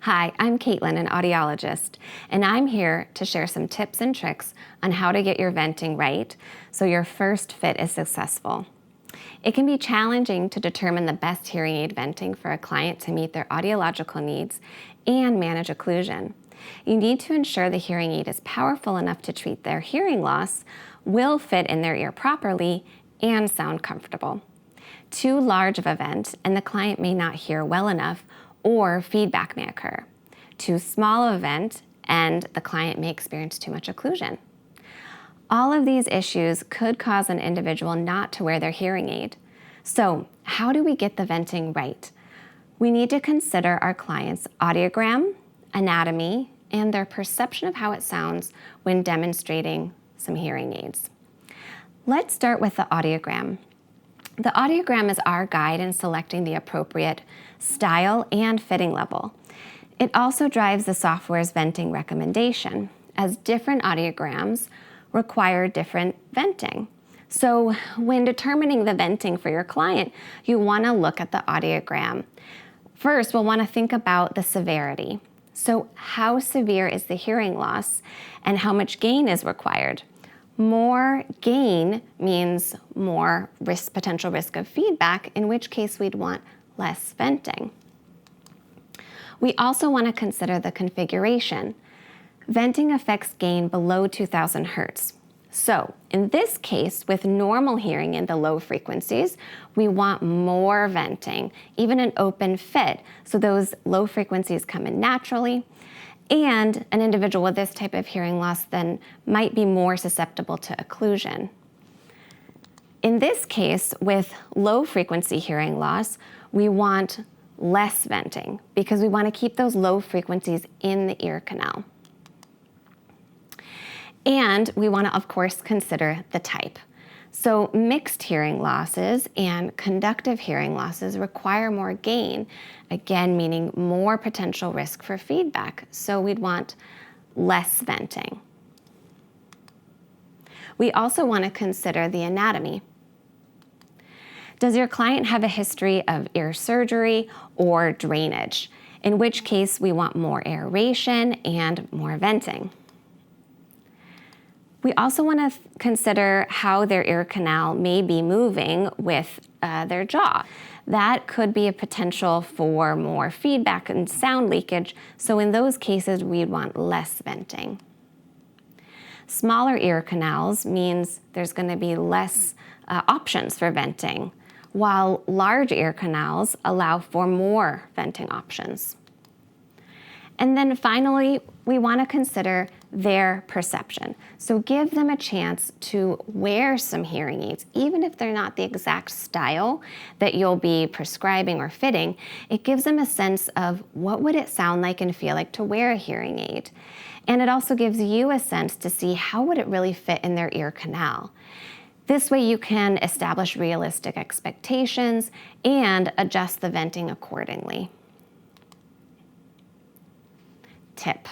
Hi, I'm Caitlin, an audiologist, and I'm here to share some tips and tricks on how to get your venting right so your first fit is successful. It can be challenging to determine the best hearing aid venting for a client to meet their audiological needs and manage occlusion. You need to ensure the hearing aid is powerful enough to treat their hearing loss, will fit in their ear properly, and sound comfortable. Too large of a vent and the client may not hear well enough, or feedback may occur. Too small of a vent and the client may experience too much occlusion. All of these issues could cause an individual not to wear their hearing aid. So, how do we get the venting right? We need to consider our client's audiogram, anatomy, and their perception of how it sounds when demonstrating some hearing aids. Let's start with the audiogram. The audiogram is our guide in selecting the appropriate style and fitting level. It also drives the software's venting recommendation, as different audiograms require different venting. So when determining the venting for your client, you want to look at the audiogram. First, we'll want to think about the severity. So how severe is the hearing loss and how much gain is required? More gain means more potential risk of feedback, in which case we'd want less venting. We also want to consider the configuration. Venting affects gain below 2000 hertz. So in this case, with normal hearing in the low frequencies, we want more venting, even an open fit, so those low frequencies come in naturally. And an individual with this type of hearing loss then might be more susceptible to occlusion. In this case, with low frequency hearing loss, we want less venting because we want to keep those low frequencies in the ear canal. And we want to, of course, consider the type. So mixed hearing losses and conductive hearing losses require more gain, again, meaning more potential risk for feedback. So we'd want less venting. We also want to consider the anatomy. Does your client have a history of ear surgery or drainage? In which case we want more aeration and more venting. We also want to consider how their ear canal may be moving with their jaw. That could be a potential for more feedback and sound leakage, so in those cases we'd want less venting. Smaller ear canals means there's going to be less options for venting, while large ear canals allow for more venting options. And then finally, we want to consider their perception. So give them a chance to wear some hearing aids, even if they're not the exact style that you'll be prescribing or fitting. It gives them a sense of what would it sound like and feel like to wear a hearing aid. And it also gives you a sense to see how would it really fit in their ear canal. This way you can establish realistic expectations and adjust the venting accordingly. Tip.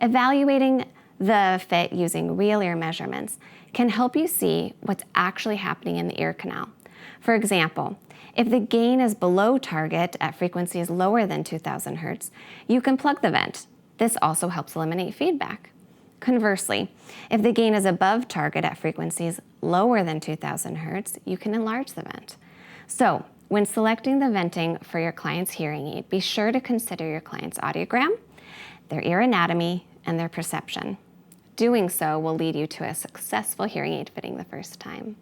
Evaluating the fit using real ear measurements can help you see what's actually happening in the ear canal. For example, if the gain is below target at frequencies lower than 2000 hertz, you can plug the vent. This also helps eliminate feedback. Conversely, if the gain is above target at frequencies lower than 2000 hertz, you can enlarge the vent. So, when selecting the venting for your client's hearing aid, be sure to consider your client's audiogram, their ear anatomy, and their perception. Doing so will lead you to a successful hearing aid fitting the first time.